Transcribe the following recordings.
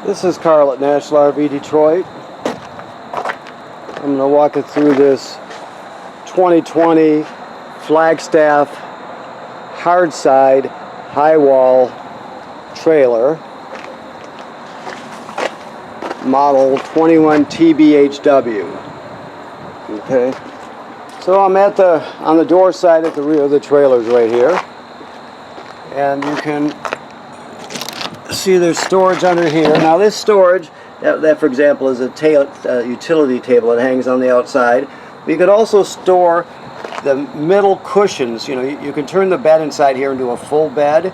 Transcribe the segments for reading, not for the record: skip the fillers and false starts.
This is Carl at National RV Detroit. I'm going to walk you through this 2020 Flagstaff hard side high wall trailer, model 21TBHW. Okay, so I'm on the door side at the rear of the trailers right here, and you can see there's storage under here. Now this storage, that for example is a utility table that hangs on the outside. But you could also store the middle cushions. You know, you can turn the bed inside here into a full bed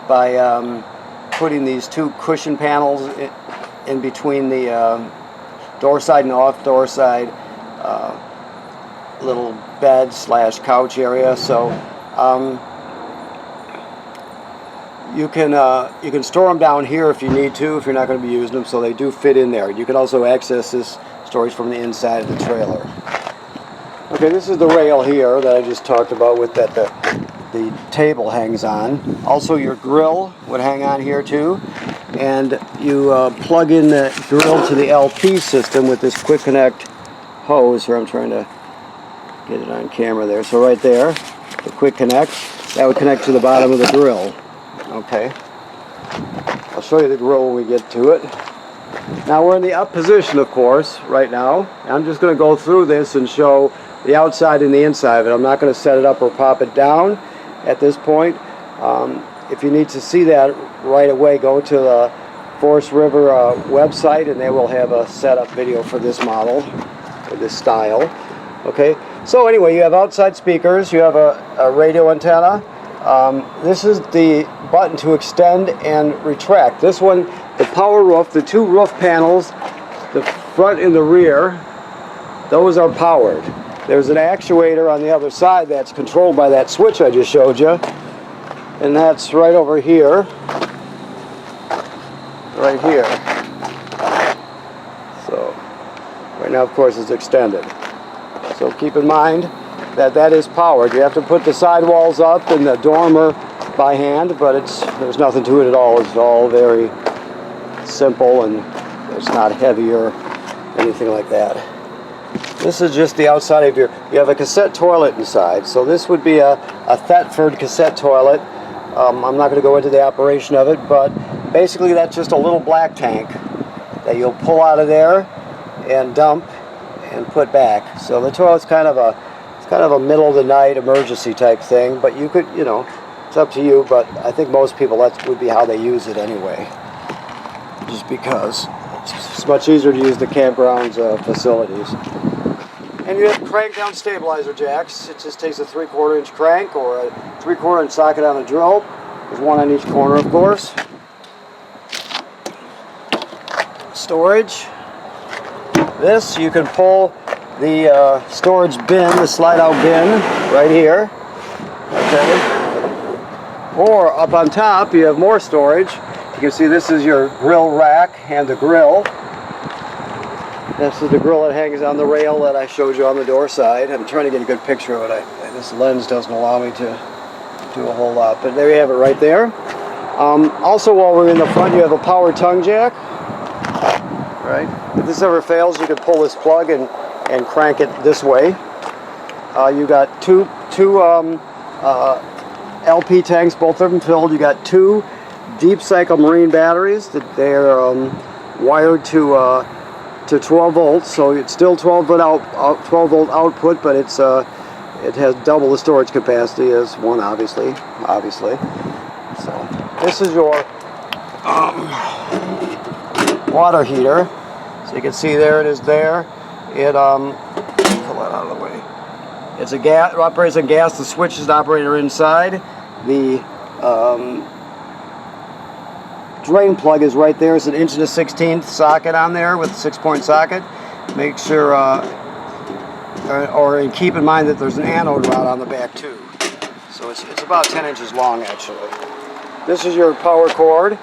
by putting these two cushion panels in between the door side and off door side little bed / couch area. So you can store them down here if you need to, if you're not going to be using them, so they do fit in there. You can also access this storage from the inside of the trailer. Okay, this is the rail here that I just talked about with that the table hangs on. Also your grill would hang on here too, and you plug in the grill to the LP system with this quick connect hose here. I'm trying to get it on camera there. So right there, the quick connect, that would connect to the bottom of the grill. Okay, I'll show you the grill when we get to it. Now we're in the up position, of course, right now. I'm just going to go through this and show the outside and the inside of it. I'm not going to set it up or pop it down at this point. If you need to see that right away, go to the Forest River website, and they will have a setup video for this model, or this style. Okay, so anyway, you have outside speakers, you have a radio antenna. This is the button to extend and retract. This one, the power roof, the two roof panels, the front and the rear, those are powered. There's an actuator on the other side that's controlled by that switch I just showed you, and that's right over here, right here. So right now, of course, it's extended. So keep in mind that is powered. You have to put the sidewalls up and the dormer by hand, but there's nothing to it at all. It's all very simple, and it's not heavy or anything like that. This is just the outside of you have a cassette toilet inside. So this would be a Thetford cassette toilet. I'm not going to go into the operation of it, but basically that's just a little black tank that you'll pull out of there and dump and put back. So the toilet's kind of a middle of the night emergency type thing, but you could, it's up to you, but I think most people, that would be how they use it anyway, just because it's much easier to use the campground's facilities. And you have crank down stabilizer jacks. It just takes a 3/4 inch crank or a 3/4 inch socket on a drill. There's one on each corner, of course. Storage. This, you can pull the storage bin, the slide out bin, right here. Okay. Or up on top, you have more storage. You can see this is your grill rack and the grill. This is the grill that hangs on the rail that I showed you on the door side. I'm trying to get a good picture of it. This lens doesn't allow me to do a whole lot, but there you have it right there. Also, while we're in the front, you have a power tongue jack. Right. If this ever fails, you can pull this plug and crank it this way. You got two LP tanks, both of them filled. You got two deep cycle marine batteries that they're wired to 12 volts, so it's still 12 volt output, but it has double the storage capacity as one, obviously. So this is your water heater. So you can see there it is there. It pull that out of the way. It's a gas, it operates on gas. The switch is the operator inside. The drain plug is right there. It's an 1 1/16 socket on there with a 6-point socket. Make sure, and keep in mind that there's an anode rod on the back too. So it's about 10 inches long actually. This is your power cord,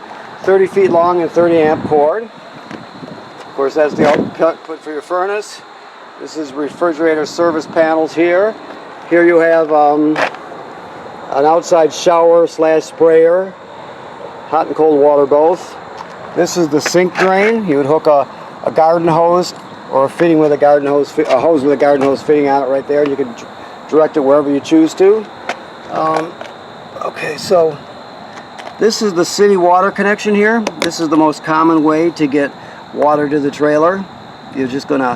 30 feet long and 30 amp cord. Of course, that's the output for your furnace. This is refrigerator service panels here. Here you have an outside shower / sprayer, hot and cold water both. This is the sink drain. You would hook a garden hose or a fitting with a garden hose, a hose with a garden hose fitting on it right there. You can direct it wherever you choose to. Okay, so this is the city water connection here. This is the most common way to get water to the trailer. You're just going to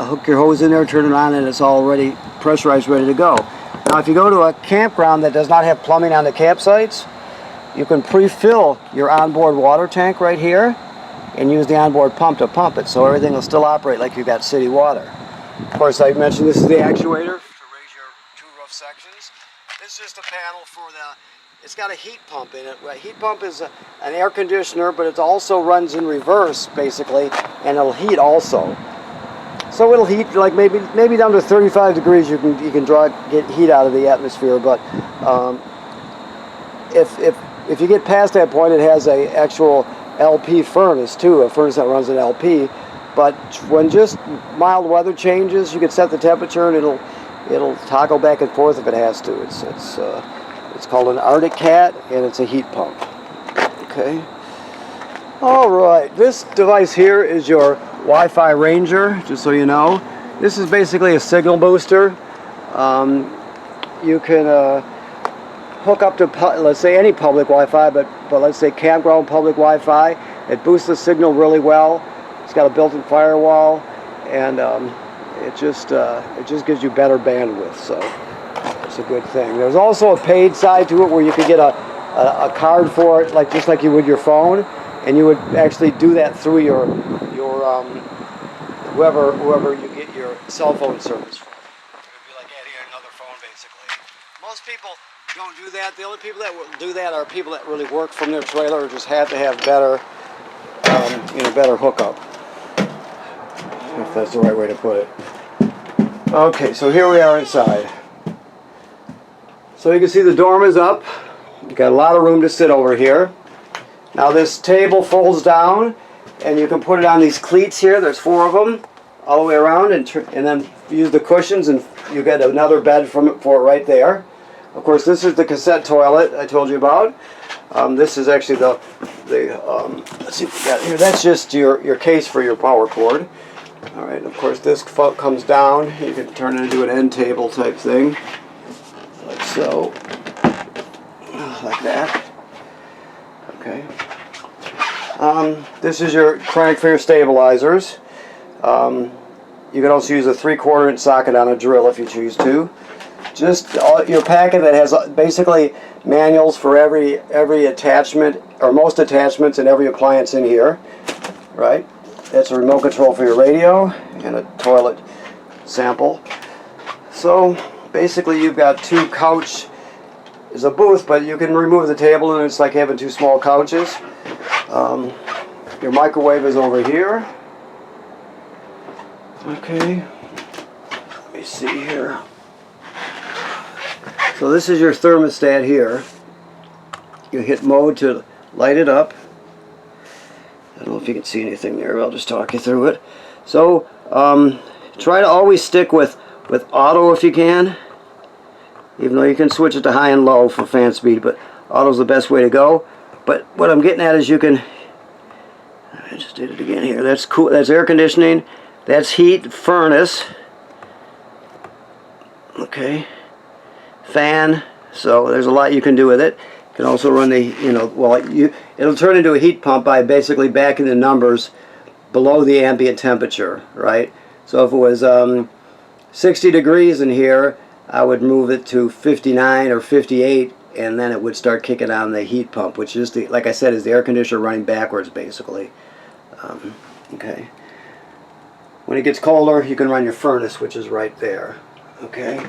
hook your hose in there, turn it on, and it's already pressurized, ready to go. Now, if you go to a campground that does not have plumbing on the campsites, you can pre-fill your onboard water tank right here and use the onboard pump to pump it, so everything will still operate like you've got city water. Of course, I mentioned this is the actuator to raise your 2 roof sections. This is just a panel for it's got a heat pump in it. A heat pump is an air conditioner, but it also runs in reverse, basically, and it'll heat also. So it'll heat like maybe down to 35 degrees. You can get heat out of the atmosphere, but if you get past that point, it has a actual LP furnace too, a furnace that runs an LP. But when just mild weather changes, you can set the temperature and it'll toggle back and forth if it has to. It's called an Arctic Cat, and it's a heat pump. Okay. All right. This device here is your Wi-Fi Ranger, just so you know. This is basically a signal booster. You can hook up to, let's say, any public Wi-Fi, but let's say campground public Wi-Fi. It boosts the signal really well. It's got a built-in firewall, and it just gives you better bandwidth. So it's a good thing. There's also a paid side to it where you could get a card for it, just like you would your phone, and you would actually do that through your whoever you get your cell phone service from. It would be like adding another phone, basically. Most people don't do that. The only people that will do that are people that really work from their trailer or just have to have better hookup, if that's the right way to put it. Okay, so here we are inside. So you can see the dorm is up. You've got a lot of room to sit over here. Now this table folds down, and you can put it on these cleats here. There's 4 of them all the way around, and then use the cushions, and you get another bed for it right there. Of course, this is the cassette toilet I told you about. This is actually let's see what we got here. That's just your case for your power cord. All right, of course, this comes down. You can turn it into an end table type thing, like so, like that. Okay. This is your crank for your stabilizers. You can also use a 3/4 inch socket on a drill if you choose to. Just your packet that has basically manuals for every attachment, or most attachments, and every appliance in here, right? That's a remote control for your radio and a toilet sample. So basically you've got 2 couch is a booth, but you can remove the table and it's like having 2 small couches. Your microwave is over here. Okay, let me see here. So this is your thermostat here. You hit mode to light it up. I don't know if you can see anything there, but I'll just talk you through it. So try to always stick with auto if you can, even though you can switch it to high and low for fan speed, but auto's the best way to go. But what I'm getting at is you can, I just did it again here, that's cool, that's air conditioning, that's heat, furnace, okay, fan, so there's a lot you can do with it. You can also run the, it'll turn into a heat pump by basically backing the numbers below the ambient temperature, right? So if it was 60 degrees in here, I would move it to 59 or 58, and then it would start kicking on the heat pump, which is, like I said, is the air conditioner running backwards, basically. Okay. When it gets colder, you can run your furnace, which is right there. Okay.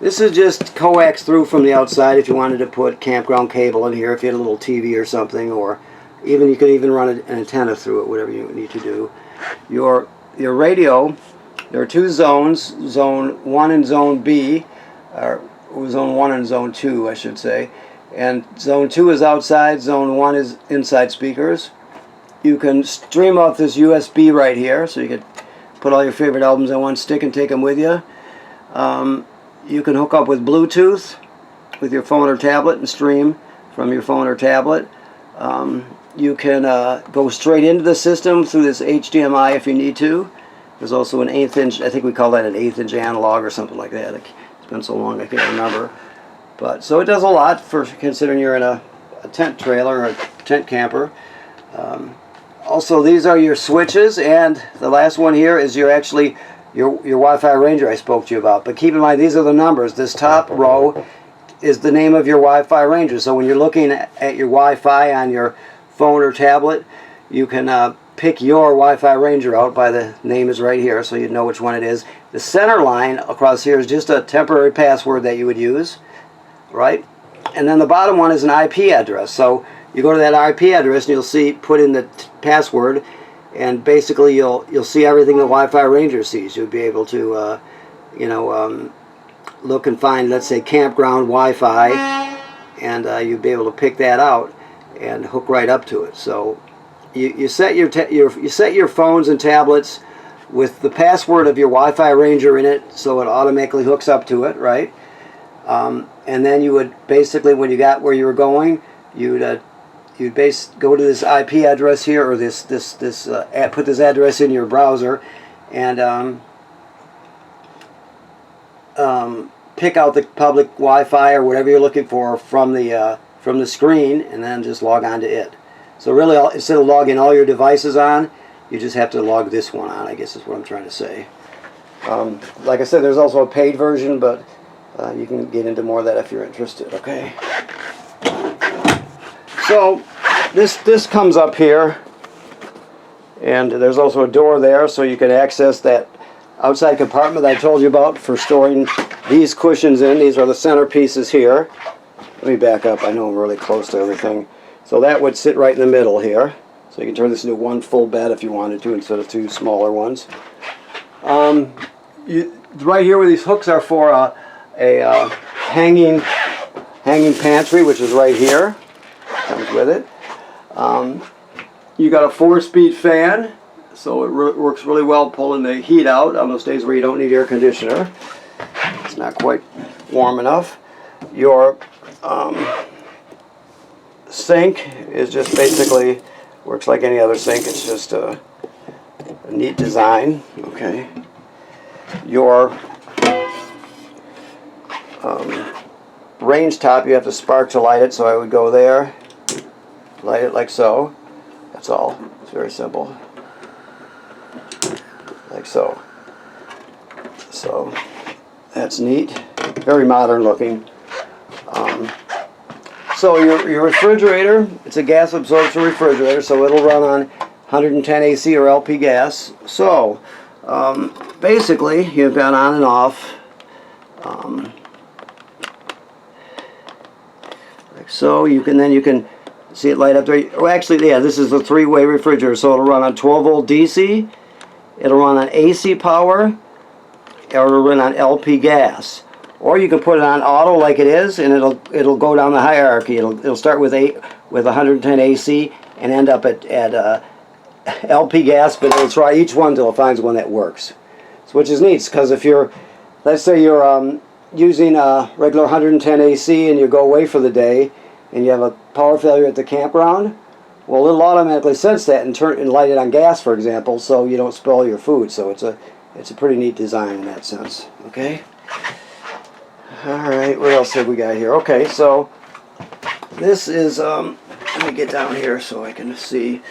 This is just coax through from the outside if you wanted to put campground cable in here, if you had a little TV or something, or even you could even run an antenna through it, whatever you need to do. Your radio, there are 2 zones, Zone 1 and Zone B, or Zone 1 and Zone 2, I should say. And Zone 2 is outside, Zone 1 is inside speakers. You can stream off this USB right here, so you can put all your favorite albums on one stick and take them with you. You can hook up with Bluetooth with your phone or tablet and stream from your phone or tablet. you can go straight into the system through this HDMI if you need to. There's also an 1/8 inch, I think we call that an 1/8 inch analog or something like that. It's been so long I can't remember. But so it does a lot for considering you're in a tent trailer or a tent camper. Also, these are your switches, and the last one here is your Wi-Fi Ranger I spoke to you about. But keep in mind, these are the numbers. This top row is the name of your Wi-Fi Ranger. So when you're looking at your Wi-Fi on your phone or tablet, you can pick your Wi-Fi Ranger out by the name is right here, so you know which one it is. The center line across here is just a temporary password that you would use, right? And then the bottom one is an IP address. So you go to that IP address and you'll see, put in the password, and basically you'll see everything the Wi-Fi Ranger sees. You'll be able to, look and find, let's say, campground Wi-Fi, and you'll be able to pick that out and hook right up to it. So you set your phones and tablets with the password of your Wi-Fi Ranger in it, so it automatically hooks up to it, right? And then you would basically, when you got where you were going, you'd go to this IP address here, or put this address in your browser, and pick out the public Wi-Fi or whatever you're looking for from the screen, and then just log on to it. So really, instead of logging all your devices on, you just have to log this one on, I guess is what I'm trying to say. Like I said, there's also a paid version, but you can get into more of that if you're interested, okay? So this comes up here, and there's also a door there, so you can access that outside compartment that I told you about for storing these cushions in. These are the centerpieces here. Let me back up. I know I'm really close to everything. So that would sit right in the middle here. So you can turn this into one full bed if you wanted to, instead of two smaller ones. Right here where these hooks are for a hanging pantry, which is right here. Comes with it. You got a 4-speed fan, so it works really well pulling the heat out on those days where you don't need air conditioner. It's not quite warm enough. Your sink is just basically works like any other sink. It's just a neat design. Okay. Your range top, you have to spark to light it, so I would go there, light it like so. That's all. It's very simple. Like so. So that's neat. Very modern looking. So your refrigerator, it's a gas absorption refrigerator, so it'll run on 110 AC or LP gas. So basically, you've got on and off. Like so, you can see it light up there. Oh, actually, yeah, this is a 3-way refrigerator, so it'll run on 12-volt DC, it'll run on AC power, or it'll run on LP gas. Or you can put it on auto like it is, and it'll go down the hierarchy. It'll start with 110 AC and end up at LP gas, but it'll try each one until it finds one that works. So, which is neat, because if let's say you're using a regular 110 AC and you go away for the day, and you have a power failure at the campground, well, it'll automatically sense that and light it on gas, for example, so you don't spoil your food. So it's a pretty neat design in that sense. Okay. All right. What else have we got here? Okay. So this is let me get down here so I can see.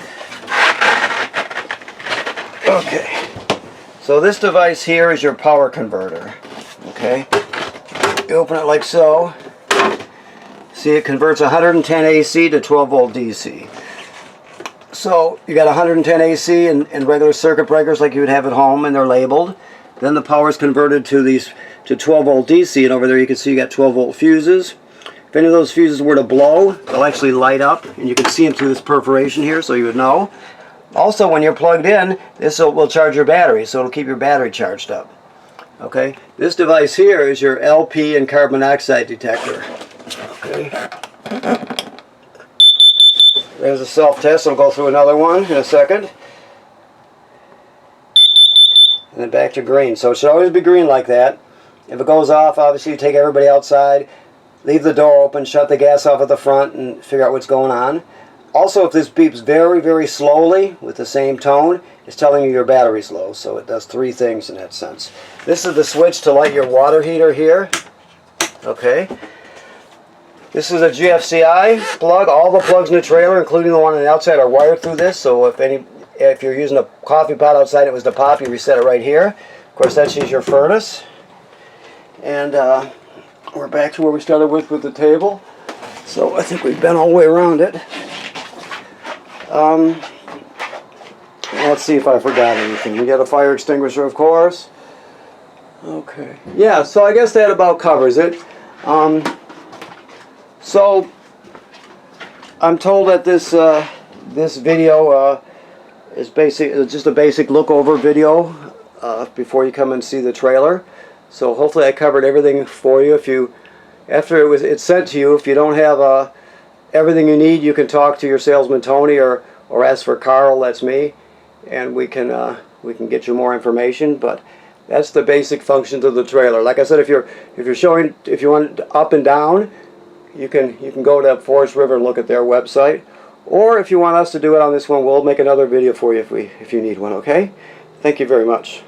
Okay. So this device here is your power converter. Okay. You open it like so. See, it converts 110 AC to 12-volt DC. So you got 110 AC and regular circuit breakers like you would have at home, and they're labeled. Then the power is converted to 12-volt DC, and over there you can see you got 12-volt fuses. If any of those fuses were to blow, they'll actually light up, and you can see them through this perforation here, so you would know. Also, when you're plugged in, this will charge your battery, so it'll keep your battery charged up. Okay, this device here is your LP and carbon monoxide detector. Okay. There's a self-test. I'll go through another one in a second. And then back to green. So it should always be green like that. If it goes off, obviously you take everybody outside, leave the door open, shut the gas off at the front, and figure out what's going on. Also, if this beeps very, very slowly with the same tone, it's telling you your battery's low. So it does three things in that sense. This is the switch to light your water heater here. Okay. This is a GFCI plug. All the plugs in the trailer, including the one on the outside, are wired through this. So if you're using a coffee pot outside and it was to pop, you reset it right here. Of course, that's your furnace. And we're back to where we started with the table. So I think we've been all the way around it. Let's see if I forgot anything. We got a fire extinguisher, of course. Okay. Yeah, so I guess that about covers it. So I'm told that this video is just a basic look over video before you come and see the trailer. So hopefully I covered everything for you. After it's sent to you, if you don't have everything you need, you can talk to your salesman Tony or ask for Carl. That's me, and we can get you more information. But that's the basic functions of the trailer. Like I said, if you want up and down, you can go to Forest River and look at their website. Or if you want us to do it on this one, we'll make another video for you if you need one. Okay? Thank you very much.